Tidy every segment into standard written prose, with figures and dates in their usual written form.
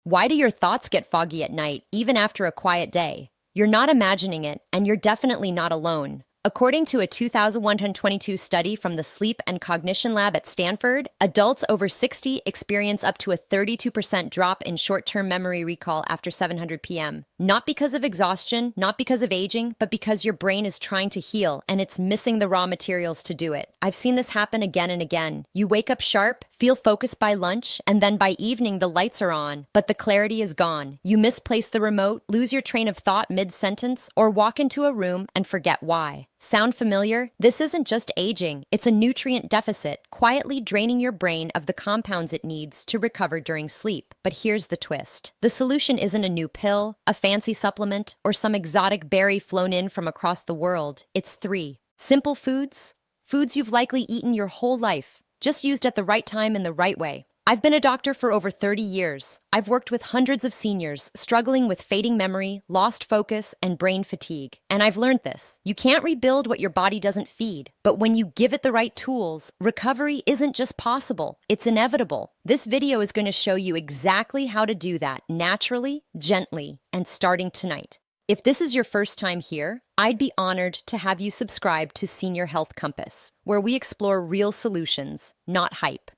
Why do your thoughts get foggy at night, even after a quiet day? You're not imagining it, and you're definitely not alone. According to a 2122 study from the Sleep and Cognition Lab at Stanford, adults over 60 experience up to a 32% drop in short-term memory recall after 700 p.m. Not because of exhaustion, not because of aging, but because your brain is trying to heal and it's missing the raw materials to do it. I've seen this happen again and again. You wake up sharp, feel focused by lunch, and then by evening the lights are on, but the clarity is gone. You misplace the remote, lose your train of thought mid-sentence, or walk into a room and forget why. Sound familiar? This isn't just aging, it's a nutrient deficit, quietly draining your brain of the compounds it needs to recover during sleep. But here's the twist. The solution isn't a new pill, a fancy supplement, or some exotic berry flown in from across the world. It's three simple foods you've likely eaten your whole life, just used at the right time in the right way. I've been a doctor for over 30 years. I've worked with hundreds of seniors struggling with fading memory, lost focus, and brain fatigue. And I've learned this. You can't rebuild what your body doesn't feed. But when you give it the right tools, recovery isn't just possible, it's inevitable. This video is going to show you exactly how to do that naturally, gently, and starting tonight. If this is your first time here, I'd be honored to have you subscribe to Senior Health Compass, where we explore real solutions, not hype.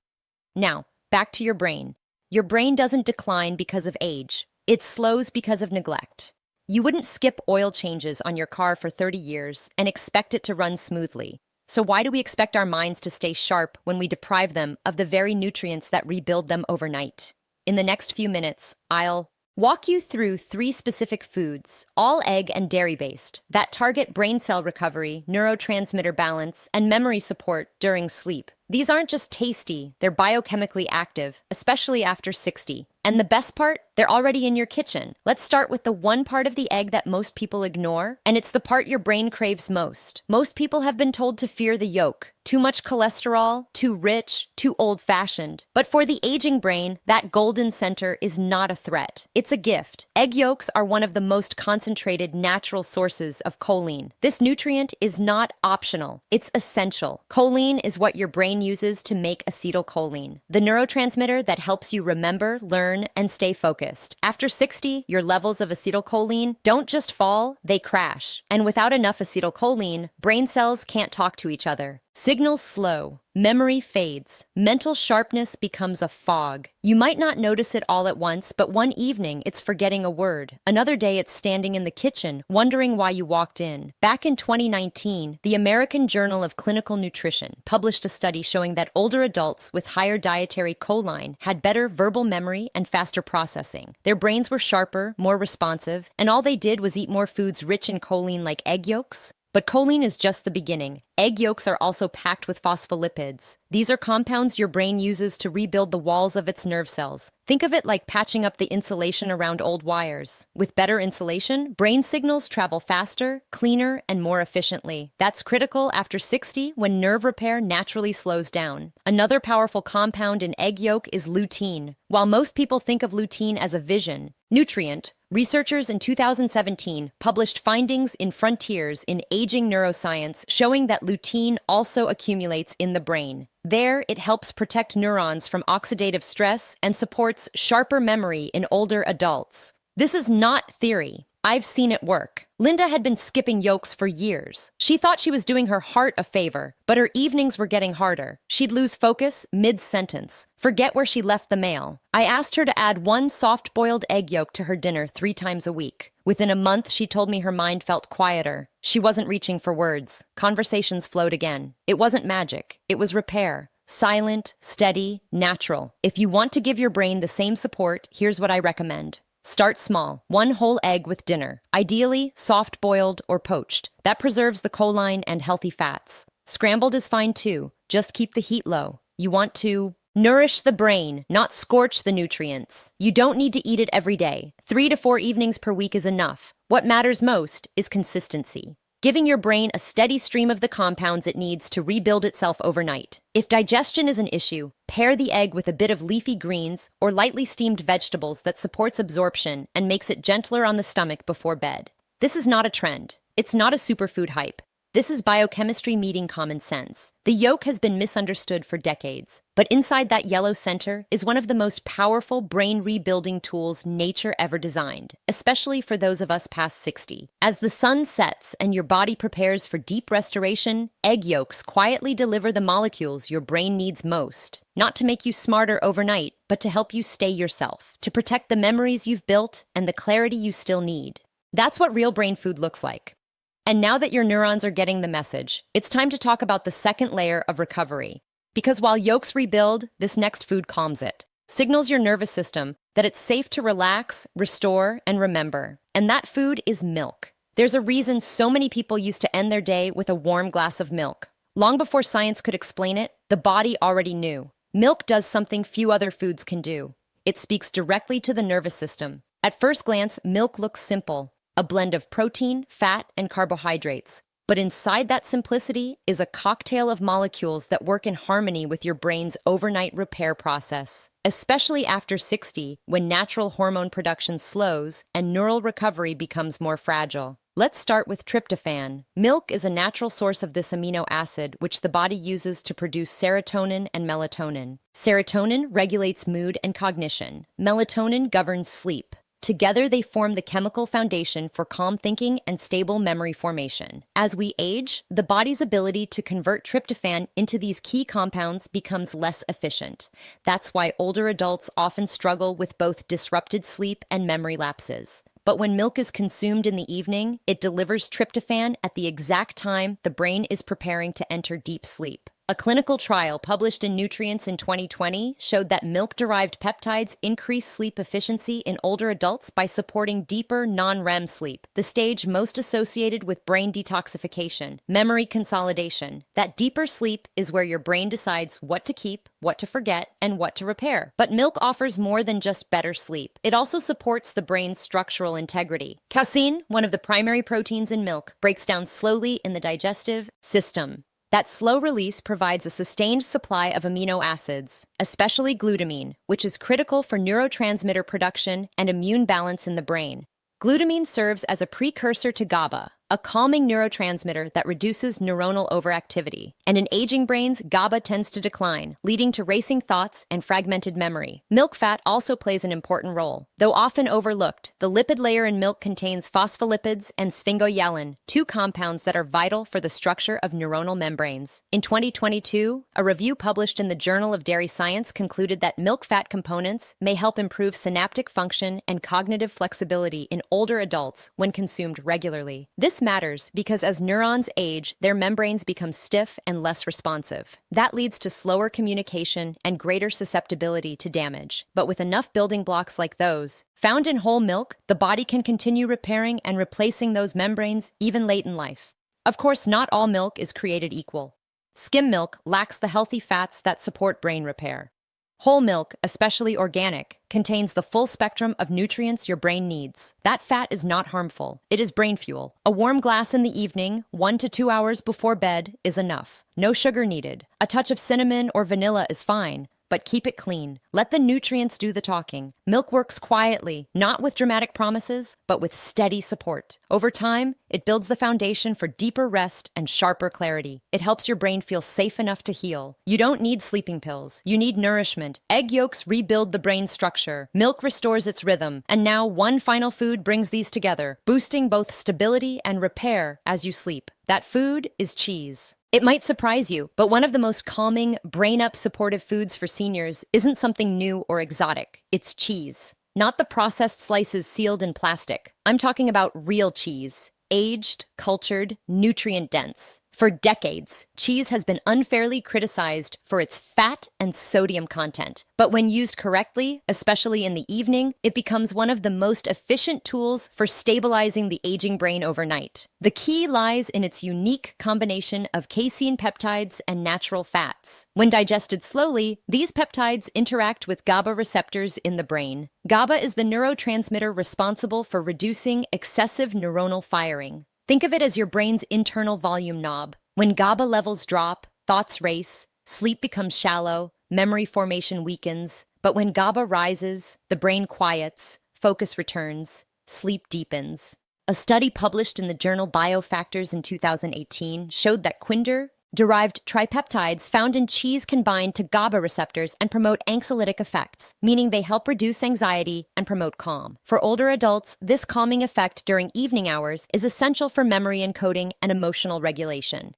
Now, back to your brain. Your brain doesn't decline because of age. It slows because of neglect. You wouldn't skip oil changes on your car for 30 years and expect it to run smoothly. So why do we expect our minds to stay sharp when we deprive them of the very nutrients that rebuild them overnight? In the next few minutes, I'll walk you through three specific foods, all egg and dairy-based, that target brain cell recovery, neurotransmitter balance, and memory support during sleep. These aren't just tasty, they're biochemically active, especially after 60. And the best part? They're already in your kitchen. Let's start with the one part of the egg that most people ignore, and it's the part your brain craves most. Most people have been told to fear the yolk. Too much cholesterol, too rich, too old-fashioned. But for the aging brain, that golden center is not a threat. It's a gift. Egg yolks are one of the most concentrated natural sources of choline. This nutrient is not optional. It's essential. Choline is what your brain uses to make acetylcholine, the neurotransmitter that helps you remember, learn, and stay focused. After 60, your levels of acetylcholine don't just fall, they crash. And without enough acetylcholine, brain cells can't talk to each other. Signals slow, memory fades, mental sharpness becomes a fog. You might not notice it all at once, but one evening it's forgetting a word. Another day it's standing in the kitchen, wondering why you walked in. Back in 2019, the American Journal of Clinical Nutrition published a study showing that older adults with higher dietary choline had better verbal memory and faster processing. Their brains were sharper, more responsive, and all they did was eat more foods rich in choline like egg yolks. But choline is just the beginning. Egg yolks are also packed with phospholipids. These are compounds your brain uses to rebuild the walls of its nerve cells. Think of it like patching up the insulation around old wires. With better insulation, brain signals travel faster, cleaner, and more efficiently. That's critical after 60 when nerve repair naturally slows down. Another powerful compound in egg yolk is lutein. While most people think of lutein as a nutrient, researchers in 2017 published findings in Frontiers in Aging Neuroscience showing that lutein also accumulates in the brain. There, it helps protect neurons from oxidative stress and supports sharper memory in older adults. This is not theory. I've seen it work. Linda had been skipping yolks for years. She thought she was doing her heart a favor, but her evenings were getting harder. She'd lose focus mid-sentence, forget where she left the mail. I asked her to add one soft-boiled egg yolk to her dinner 3 times a week. Within a month, she told me her mind felt quieter. She wasn't reaching for words. Conversations flowed again. It wasn't magic. It was repair. Silent, steady, natural. If you want to give your brain the same support, here's what I recommend. Start small. 1 whole egg with dinner. Ideally, soft-boiled or poached. That preserves the choline and healthy fats. Scrambled is fine too. Just keep the heat low. You want to nourish the brain, not scorch the nutrients. You don't need to eat it every day. 3 to 4 evenings per week is enough. What matters most is consistency. Giving your brain a steady stream of the compounds it needs to rebuild itself overnight. If digestion is an issue, pair the egg with a bit of leafy greens or lightly steamed vegetables that supports absorption and makes it gentler on the stomach before bed. This is not a trend. It's not a superfood hype. This is biochemistry meeting common sense. The yolk has been misunderstood for decades, but inside that yellow center is one of the most powerful brain rebuilding tools nature ever designed, especially for those of us past 60. As the sun sets and your body prepares for deep restoration, egg yolks quietly deliver the molecules your brain needs most, not to make you smarter overnight, but to help you stay yourself, to protect the memories you've built and the clarity you still need. That's what real brain food looks like. And now that your neurons are getting the message, it's time to talk about the second layer of recovery. Because while yolks rebuild, this next food calms it. Signals your nervous system that it's safe to relax, restore, and remember. And that food is milk. There's a reason so many people used to end their day with a warm glass of milk. Long before science could explain it, the body already knew. Milk does something few other foods can do. It speaks directly to the nervous system. At first glance, milk looks simple. A blend of protein, fat, and carbohydrates. But inside that simplicity is a cocktail of molecules that work in harmony with your brain's overnight repair process. Especially after 60, when natural hormone production slows and neural recovery becomes more fragile. Let's start with tryptophan. Milk is a natural source of this amino acid, which the body uses to produce serotonin and melatonin. Serotonin regulates mood and cognition. Melatonin governs sleep. Together, they form the chemical foundation for calm thinking and stable memory formation. As we age, the body's ability to convert tryptophan into these key compounds becomes less efficient. That's why older adults often struggle with both disrupted sleep and memory lapses. But when milk is consumed in the evening, it delivers tryptophan at the exact time the brain is preparing to enter deep sleep. A clinical trial published in Nutrients in 2020 showed that milk-derived peptides increase sleep efficiency in older adults by supporting deeper non-REM sleep, the stage most associated with brain detoxification, memory consolidation. That deeper sleep is where your brain decides what to keep, what to forget, and what to repair. But milk offers more than just better sleep. It also supports the brain's structural integrity. Casein, one of the primary proteins in milk, breaks down slowly in the digestive system. That slow release provides a sustained supply of amino acids, especially glutamine, which is critical for neurotransmitter production and immune balance in the brain. Glutamine serves as a precursor to GABA, a calming neurotransmitter that reduces neuronal overactivity. And in aging brains, GABA tends to decline, leading to racing thoughts and fragmented memory. Milk fat also plays an important role. Though often overlooked, the lipid layer in milk contains phospholipids and sphingoshalin, two compounds that are vital for the structure of neuronal membranes. In 2022, a review published in the Journal of Dairy Science concluded that milk fat components may help improve synaptic function and cognitive flexibility in older adults when consumed regularly. This matters because as neurons age, their membranes become stiff and less responsive. That leads to slower communication and greater susceptibility to damage. But with enough building blocks like those, found in whole milk, the body can continue repairing and replacing those membranes even late in life. Of course, not all milk is created equal. Skim milk lacks the healthy fats that support brain repair. Whole milk, especially organic, contains the full spectrum of nutrients your brain needs. That fat is not harmful. It is brain fuel. A warm glass in the evening, 1 to 2 hours before bed, is enough. No sugar needed. A touch of cinnamon or vanilla is fine. But keep it clean. Let the nutrients do the talking. Milk works quietly, not with dramatic promises, but with steady support. Over time, it builds the foundation for deeper rest and sharper clarity. It helps your brain feel safe enough to heal. You don't need sleeping pills. You need nourishment. Egg yolks rebuild the brain structure. Milk restores its rhythm. And now one final food brings these together, boosting both stability and repair as you sleep. That food is cheese. It might surprise you, but one of the most calming, brain-up supportive foods for seniors isn't something new or exotic. It's cheese. Not the processed slices sealed in plastic. I'm talking about real cheese. Aged, cultured, nutrient-dense. For decades, cheese has been unfairly criticized for its fat and sodium content. But when used correctly, especially in the evening, it becomes one of the most efficient tools for stabilizing the aging brain overnight. The key lies in its unique combination of casein peptides and natural fats. When digested slowly, these peptides interact with GABA receptors in the brain. GABA is the neurotransmitter responsible for reducing excessive neuronal firing. Think of it as your brain's internal volume knob. When GABA levels drop, thoughts race, sleep becomes shallow, memory formation weakens. But when GABA rises, the brain quiets, focus returns, sleep deepens. A study published in the journal Biofactors in 2018 showed that Quinder-derived tripeptides found in cheese can bind to GABA receptors and promote anxiolytic effects, meaning they help reduce anxiety and promote calm. For older adults, this calming effect during evening hours is essential for memory encoding and emotional regulation.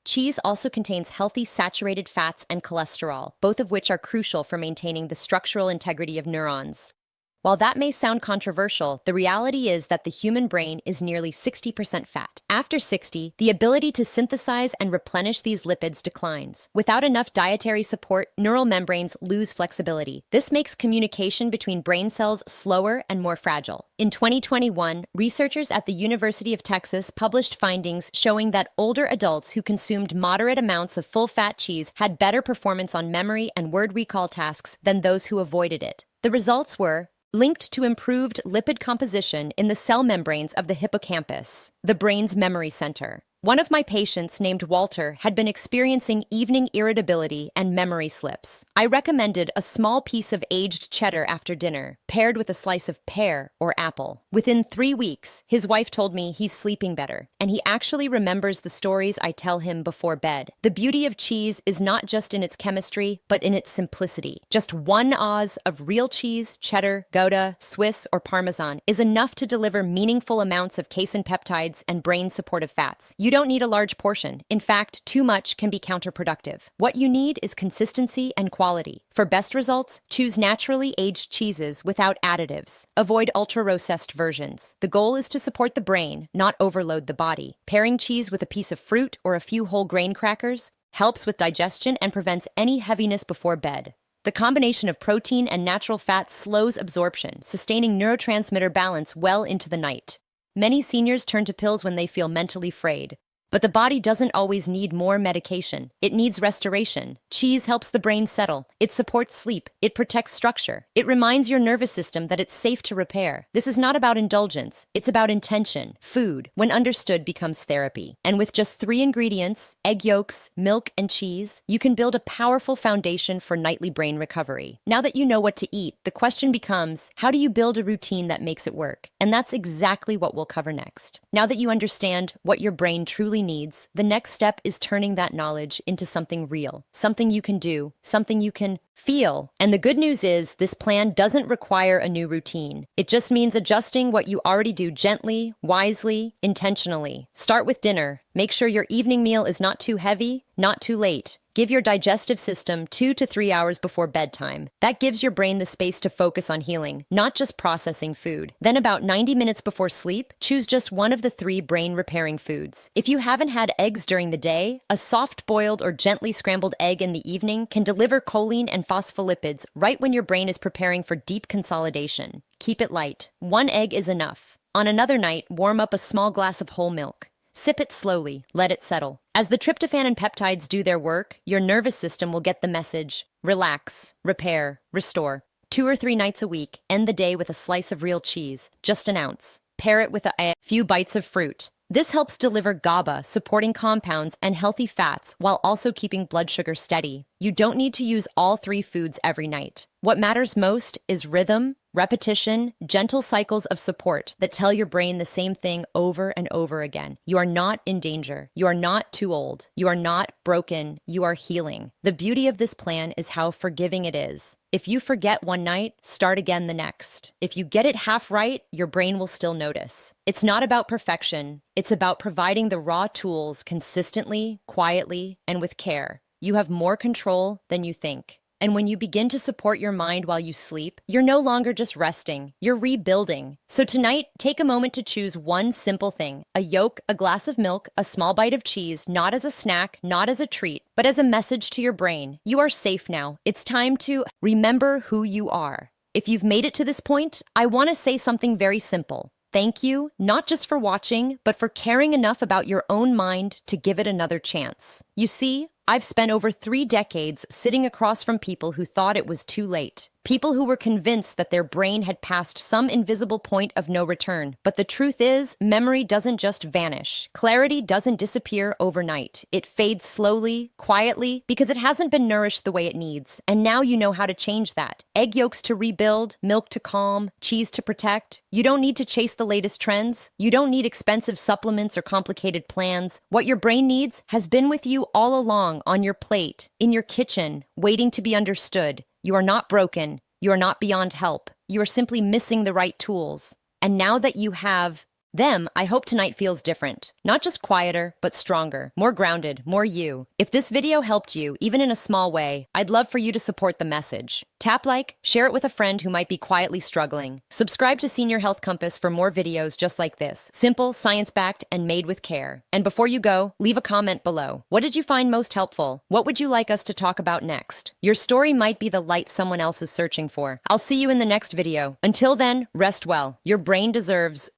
Cheese also contains healthy saturated fats and cholesterol, both of which are crucial for maintaining the structural integrity of neurons. While that may sound controversial, the reality is that the human brain is nearly 60% fat. After 60, the ability to synthesize and replenish these lipids declines. Without enough dietary support, neural membranes lose flexibility. This makes communication between brain cells slower and more fragile. In 2021, researchers at the University of Texas published findings showing that older adults who consumed moderate amounts of full-fat cheese had better performance on memory and word recall tasks than those who avoided it. The results were linked to improved lipid composition in the cell membranes of the hippocampus, the brain's memory center. One of my patients, named Walter, had been experiencing evening irritability and memory slips. I recommended a small piece of aged cheddar after dinner, paired with a slice of pear or apple. Within 3 weeks, his wife told me he's sleeping better, and he actually remembers the stories I tell him before bed. The beauty of cheese is not just in its chemistry, but in its simplicity. Just 1 oz of real cheese, cheddar, Gouda, Swiss, or Parmesan is enough to deliver meaningful amounts of casein peptides and brain-supportive fats. You don't need a large portion. In fact, too much can be counterproductive. What you need is consistency and quality. For best results, choose naturally aged cheeses without additives. Avoid ultra-processed versions. The goal is to support the brain, not overload the body. Pairing cheese with a piece of fruit or a few whole grain crackers helps with digestion and prevents any heaviness before bed. The combination of protein and natural fat slows absorption, sustaining neurotransmitter balance well into the night. Many seniors turn to pills when they feel mentally frayed. But the body doesn't always need more medication. It needs restoration. Cheese helps the brain settle. It supports sleep. It protects structure. It reminds your nervous system that it's safe to repair. This is not about indulgence. It's about intention. Food, when understood, becomes therapy. And with just 3 ingredients, egg yolks, milk, and cheese, you can build a powerful foundation for nightly brain recovery. Now that you know what to eat, the question becomes, how do you build a routine that makes it work? And that's exactly what we'll cover next. Now that you understand what your brain truly needs, the next step is turning that knowledge into something real, something you can do, something you can feel. And the good news is this plan doesn't require a new routine. It just means adjusting what you already do gently, wisely, intentionally. Start with dinner. Make sure your evening meal is not too heavy, not too late. Give your digestive system 2 to 3 hours before bedtime. That gives your brain the space to focus on healing, not just processing food. Then about 90 minutes before sleep, choose just one of the 3 brain-repairing foods. If you haven't had eggs during the day, a soft-boiled or gently scrambled egg in the evening can deliver choline and phospholipids right when your brain is preparing for deep consolidation. Keep it light. 1 egg is enough. On another night, warm up a small glass of whole milk. Sip it slowly, let it settle. As the tryptophan and peptides do their work, your nervous system will get the message. Relax, repair, restore. 2 or 3 nights a week, end the day with a slice of real cheese, just an ounce. Pair it with a few bites of fruit. This helps deliver GABA, supporting compounds, and healthy fats while also keeping blood sugar steady. You don't need to use all 3 foods every night. What matters most is rhythm, repetition, gentle cycles of support that tell your brain the same thing over and over again. You are not in danger. You are not too old. You are not broken. You are healing. The beauty of this plan is how forgiving it is. If you forget one night, start again the next. If you get it half right, your brain will still notice. It's not about perfection. It's about providing the raw tools consistently, quietly, and with care. You have more control than you think. And when you begin to support your mind while you sleep, you're no longer just resting, you're rebuilding. So tonight, take a moment to choose one simple thing: a yolk, a glass of milk, a small bite of cheese, not as a snack, not as a treat, but as a message to your brain. You are safe now. It's time to remember who you are. If you've made it to this point, I want to say something very simple. Thank you, not just for watching, but for caring enough about your own mind to give it another chance. You see, I've spent over 3 decades sitting across from people who thought it was too late. People who were convinced that their brain had passed some invisible point of no return. But the truth is, memory doesn't just vanish. Clarity doesn't disappear overnight. It fades slowly, quietly, because it hasn't been nourished the way it needs. And now you know how to change that. Egg yolks to rebuild, milk to calm, cheese to protect. You don't need to chase the latest trends. You don't need expensive supplements or complicated plans. What your brain needs has been with you all along, on your plate, in your kitchen, waiting to be understood. You are not broken. You are not beyond help. You are simply missing the right tools. And now that you have them, I hope tonight feels different. Not just quieter, but stronger, more grounded, more you. If this video helped you, even in a small way, I'd love for you to support the message. Tap like, share it with a friend who might be quietly struggling. Subscribe to Senior Health Compass for more videos just like this. Simple, science-backed, and made with care. And before you go, leave a comment below. What did you find most helpful? What would you like us to talk about next? Your story might be the light someone else is searching for. I'll see you in the next video. Until then, rest well. Your brain deserves